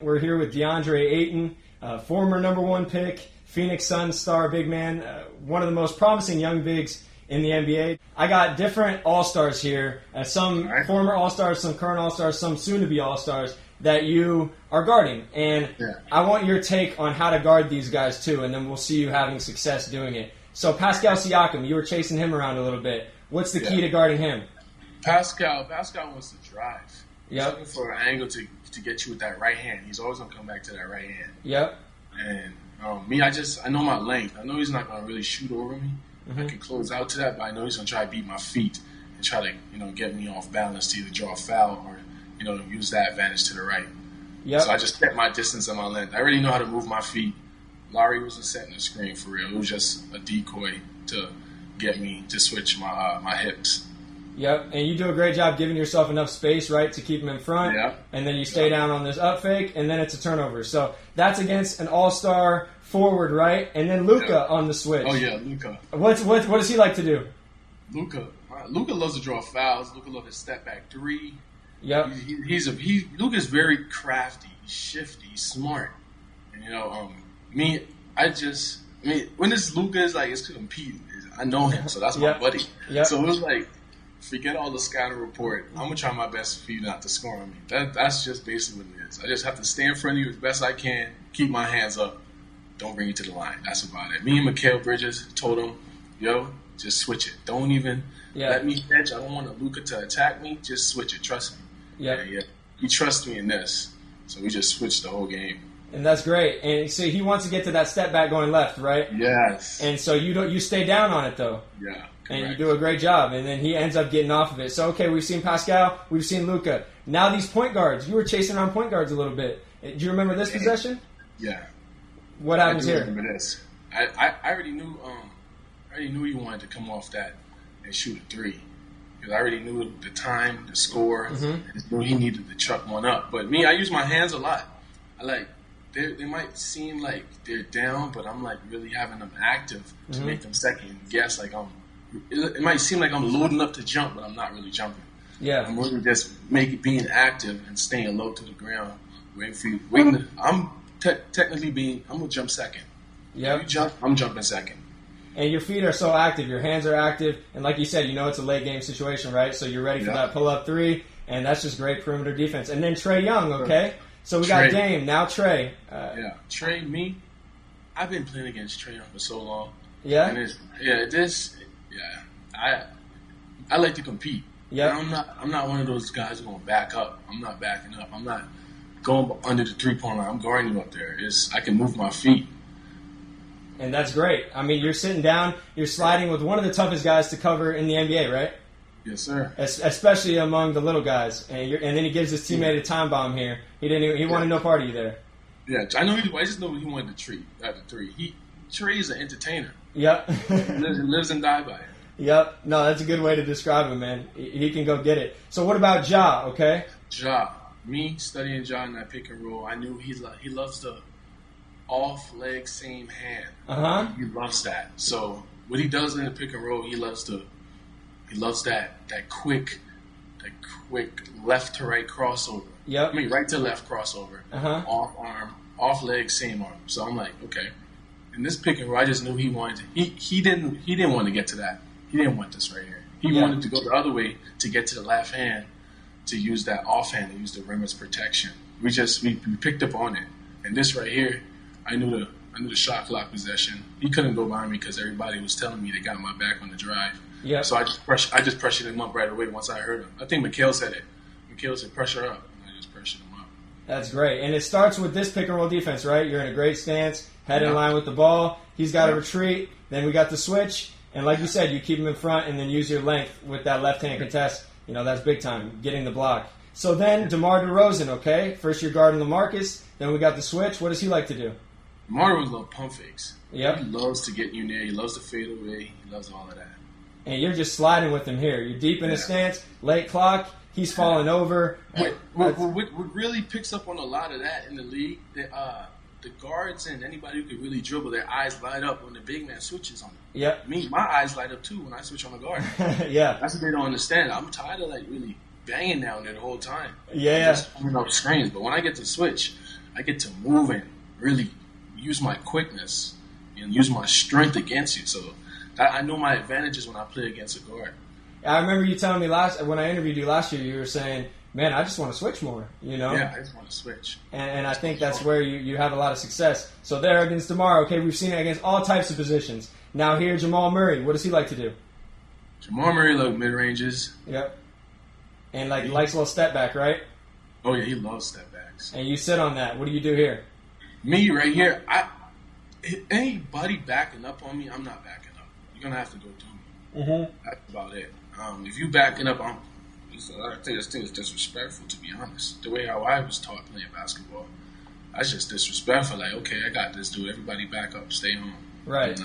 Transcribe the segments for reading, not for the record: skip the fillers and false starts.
We're here with Deandre Ayton, former number one pick, Phoenix Suns star big man, one of the most promising young bigs in the NBA. I got different All-Stars here, some former All-Stars, some current All-Stars, some soon-to-be All-Stars that you are guarding. And I want your take on how to guard these guys too, and then we'll see you having success doing it. So Pascal Siakam, you were chasing him around a little bit. What's the key to guarding him? Pascal wants to drive. He's Yep. looking for an angle to get you with that right hand. He's always going to come back to that right hand. Yep. And me, I know my length. I know he's not going to really shoot over me. I can close out to that, but I know he's going to try to beat my feet and try to, get me off balance to either draw a foul or, use that advantage to the right. Yep. So I just kept my distance and my length. I already know how to move my feet. Larry wasn't setting the screen for real. It was just a decoy to get me to switch my hips. Yep, and you do a great job giving yourself enough space, right, to keep him in front. Yep. And then you stay down on this up fake, and then it's a turnover. So that's against an all-star forward, right? And then Luka on the switch. Oh, yeah, Luka. What does he like to do? Luka loves to draw fouls. Luka loves to step back three. Yep. Luka's very crafty. He's shifty. He's smart. And, when this Luka is like, it's to compete. I know him, so that's my buddy. Yep. So it was like, forget all the scouting report. I'm going to try my best for you not to score on me. That's just basically what it is. I just have to stay in front of you as best I can, keep my hands up, don't bring you to the line. That's about it. Me and Mikal Bridges told him, just switch it. Don't even let me catch. I don't want Luka to attack me. Just switch it. Trust me. Yeah. He trusts me in this. So we just switched the whole game. And that's great. And so he wants to get to that step back going left, right? Yes. And so you stay down on it, though. Yeah. Correct. And you do a great job. And then he ends up getting off of it. So, okay, we've seen Pascal. We've seen Luka. Now these point guards. You were chasing around point guards a little bit. Do you remember this possession? Yeah. What happens here? I remember this. I already knew he wanted to come off that and shoot a three. Because I already knew the time, the score. And knew he needed to chuck one up. But me, I use my hands a lot. They might seem like they're down, but I'm like really having them active to make them second guess. It might seem like I'm loading up to jump, but I'm not really jumping. Yeah, I'm really just being active and staying low to the ground, waiting for you. I'm gonna jump second. Yeah, you jump, I'm jumping second. And your feet are so active, your hands are active, and like you said, it's a late game situation, right? So you're ready for that pull up three, and that's just great perimeter defense. And then Trae Young, okay. So we got Dame, now Trae. Trae, I've been playing against Trae Young for so long. Yeah? And I like to compete. Yeah. I'm not one of those guys going to back up. I'm not backing up. I'm not going under the three-point line. I'm guarding you up there. I can move my feet. And that's great. I mean, you're sitting down, you're sliding with one of the toughest guys to cover in the NBA, right? Yes, sir. Especially among the little guys, and then he gives his teammate a time bomb here. He wanted no part of you there. Yeah, I just know he wanted the three. Trae is an entertainer. Yep. lives and die by it. Yep. No, that's a good way to describe him, man. He can go get it. So what about Ja? Okay. Ja, me studying Ja in that pick and roll, I knew he loves the off leg same hand. He loves that. So what he does in the pick and roll, he loves that quick left to right crossover. Yep. Right to left crossover. Off arm, off leg, same arm. So I'm like, okay. In this pick and roll, I just knew he wanted to. He didn't want to get to that. He didn't want this right here. He wanted to go the other way to get to the left hand, to use that offhand, to use the rim as protection. We picked up on it. And this right here, I knew the shot clock possession. He couldn't go by me because everybody was telling me they got my back on the drive. Yeah. So I just pressured him up right away once I heard him. I think Mikal said it. Mikal said pressure up, and I just pressured him up. That's great. And it starts with this pick and roll defense, right? You're in a great stance, head in line with the ball. He's got to retreat. Then we got the switch. And like you said, you keep him in front and then use your length with that left-hand contest. That's big time, getting the block. So then DeMar DeRozan, okay? First you're guarding LaMarcus. Then we got the switch. What does he like to do? DeMar DeRozan loves pump fakes. Yep. He loves to get you there. He loves to fade away. He loves all of that. And you're just sliding with him here. You're deep in his stance, late clock. He's falling over. What really picks up on a lot of that in the league, the guards and anybody who can really dribble, their eyes light up when the big man switches on them. Yep. My eyes light up too when I switch on a guard. Yeah. That's what they don't understand. I'm tired of really banging down there the whole time. Yeah. Just pulling up screens. But when I get to switch, I get to move and really use my quickness and use my strength against you. So I know my advantages when I play against a guard. I remember you telling me when I interviewed you last year, you were saying, man, I just want to switch more, Yeah, I just want to switch. And I think that's where you have a lot of success. So there against DeMar, okay, we've seen it against all types of positions. Now here, Jamal Murray, what does he like to do? Jamal Murray loves mid-ranges. Yep. And likes a little step back, right? Oh, yeah, he loves step backs. And you sit on that. What do you do here? Me, right here, anybody backing up on me, I'm not backing up. You're going to have to go through me. Mm-hmm. That's about it. If you backing up, I think this thing is disrespectful, to be honest. The way how I was taught playing basketball, that's just disrespectful. Like, okay, I got this, dude. Everybody back up, stay home. Right.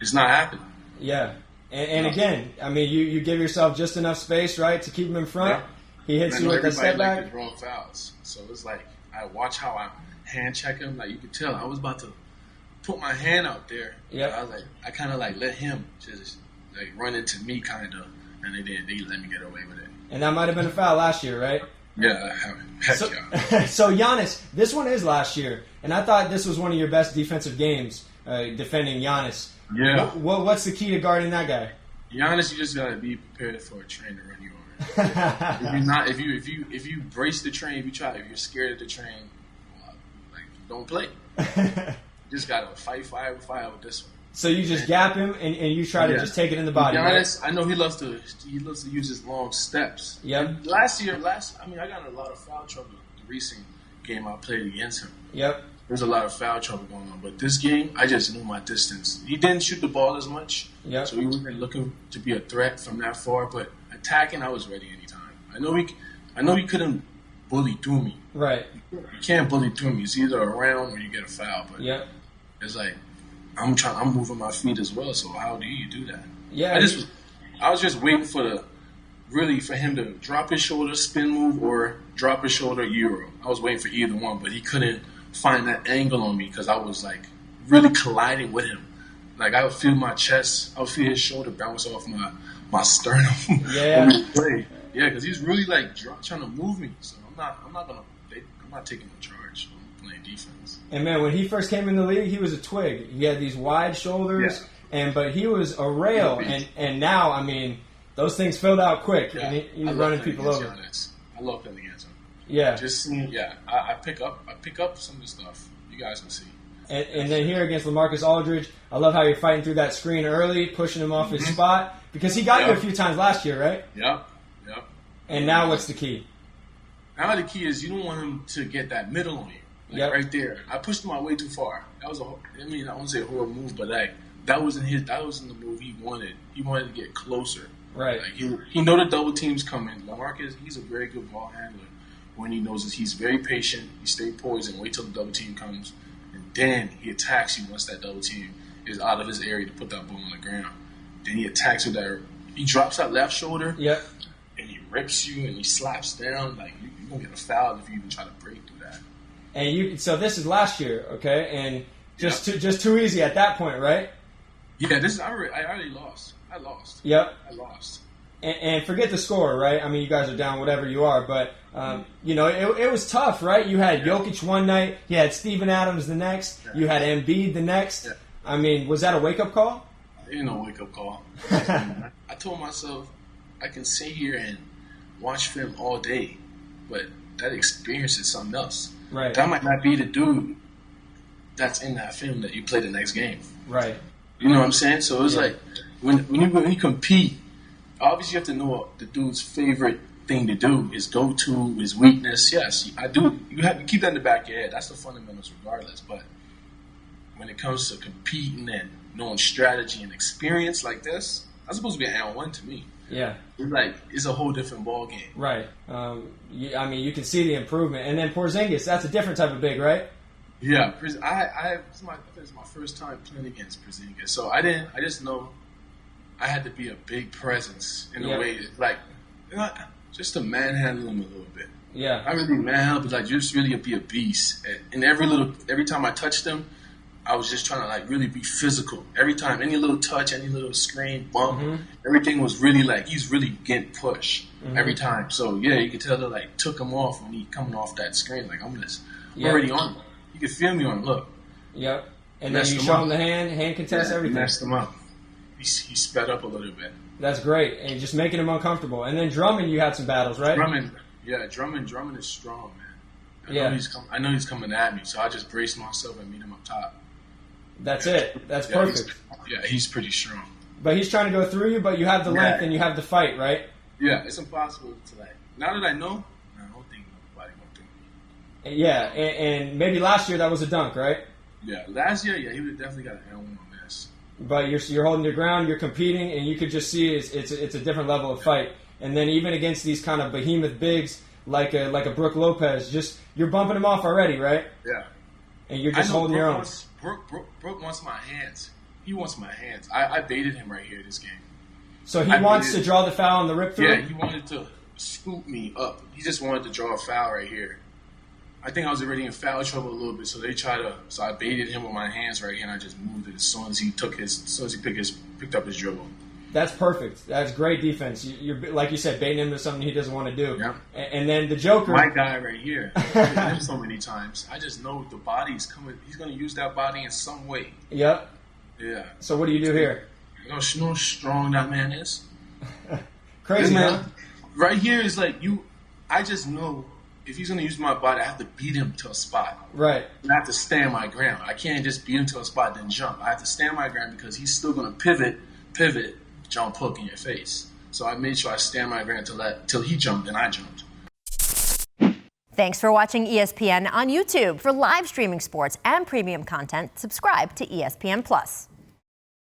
It's not happening. Yeah. And again, I mean, you give yourself just enough space, right, to keep him in front. Yeah. He hits you with that step back. Everybody like fouls. So it's like, I watch how I hand check him. Like, you could tell I was about to put my hand out there. Yeah. I kind of let him just run into me, kind of, and they let me get away with it. And that might have been a foul last year, right? Yeah, heck yeah. So Giannis, this one is last year, and I thought this was one of your best defensive games, defending Giannis. Yeah. What's the key to guarding that guy? Giannis, you just gotta be prepared for a train to run you over. If you brace the train, if you're scared of the train, don't play. You just gotta fight fire with this one. So you just gap him and you try to just take it in the body. Giannis, right? I know he loves to use his long steps. Yep. Last year, I got in a lot of foul trouble the recent game I played against him. Yep. There's a lot of foul trouble going on. But this game, I just knew my distance. He didn't shoot the ball as much. Yep. So he wasn't looking to be a threat from that far. But attacking, I was ready anytime. I know he couldn't bully through me. Right. You can't bully through me. It's either around or you get a foul. But it's like I'm moving my feet as well. So how do you do that? Yeah. I was just waiting for him to drop his shoulder, spin move, or drop his shoulder, euro. I was waiting for either one, but he couldn't find that angle on me because I was really colliding with him. Like I would feel my chest, I would feel his shoulder bounce off my sternum when we play. Yeah, because he's really trying to move me. So I'm not taking the charge. I'm playing defense. And man, when he first came in the league, he was a twig. He had these wide shoulders, but he was a rail. And now, I mean, those things filled out quick, and he was running people over. I love playing against him. Yeah. Just seeing, I pick up some of the stuff. You guys can see. And then here against LaMarcus Aldridge, I love how you're fighting through that screen early, pushing him off his spot, because he got you a few times last year, right? Yep. And now what's the key? Now the key is you don't want him to get that middle on you, right there. I pushed him out way too far. That was I won't say a horrible move, but that wasn't the move he wanted. He wanted to get closer. Right. He know the double teams coming. LaMarcus, he's a very good ball handler. When he knows this, he's very patient. He stays poised and wait till the double team comes, and then he attacks you once that double team is out of his area to put that ball on the ground. Then he attacks with that. He drops that left shoulder. Yep. And he rips you and he slaps down. You're gonna get a foul if you even try to break through that. And so this is last year, okay? And just too easy at that point, right? Yeah, I already lost. I lost. Yep. I lost. And forget the score, right? I mean, you guys are down whatever you are, but it was tough, right? You had Jokic one night, you had Steven Adams the next, you had Embiid the next. Yeah. I mean, was that a wake-up call? Ain't no wake-up call. I told myself I can sit here and watch film all day, but that experience is something else. Right. That might not be the dude that's in that film that you play the next game. Right. You know what I'm saying? So it's like when you compete, obviously you have to know what the dude's favorite thing to do, his go-to, his weakness. Yes, I do. You have to keep that in the back of your head. That's the fundamentals regardless. But when it comes to competing and knowing strategy and experience like this, that's supposed to be an N1 to me. Yeah. It's a whole different ball game. Right. I mean, you can see the improvement. And then Porzingis, that's a different type of big, right? Yeah. It's my first time playing against Porzingis. So I just know I had to be a big presence in a way, just to manhandle him a little bit. Yeah. I really manhandle, but just really be a beast. And every time I touched him, I was just trying to really be physical. Every time, any little touch, any little screen, bump, everything was really he's really getting pushed every time. So you could tell that took him off when he coming off that screen. I'm already on him. He could feel me on look. Yep. And then you show him the hand contest, everything. Messed him up. He sped up a little bit. That's great. And just making him uncomfortable. And then Drummond, you had some battles, right? Drummond is strong, man. I know he's coming at me, so I just brace myself and meet him up top. That's it. That's perfect. He's pretty strong. But he's trying to go through you, but you have the length and you have the fight, right? Yeah, it's impossible to like. Now that I know, I don't think nobody went through me. Yeah, and maybe last year that was a dunk, right? Yeah, last year, he would have definitely got an L1 on this. But you're holding your ground, you're competing, and you could just see it's a different level of fight. And then even against these kind of behemoth bigs like a Brook Lopez, just you're bumping him off already, right? Yeah. And you're just holding your own. Brook wants my hands. He wants my hands. I baited him right here this game. So he wants to draw the foul on the rip through? Yeah, he wanted to scoop me up. He just wanted to draw a foul right here. I think I was already in foul trouble a little bit, so I baited him with my hands right here, and I just moved it as soon as he picked up his dribble. That's perfect. That's great defense. You're like you said, baiting him to something he doesn't want to do. Yeah. And then the Joker, my guy right here. I've hit him so many times. I just know the body's coming. He's going to use that body in some way. Yep. Yeah. So what do you do here? You know how strong that man is. Crazy, man. Huh? Right here is like you. I just know. If he's going to use my body, I have to beat him to a spot. Right. I have to stand my ground. I can't just beat him to a spot then jump. I have to stand my ground because he's still going to pivot, jump hook in your face. So I made sure I stand my ground till he jumped and I jumped. Thanks for watching ESPN on YouTube. For live streaming sports and premium content, subscribe to ESPN+.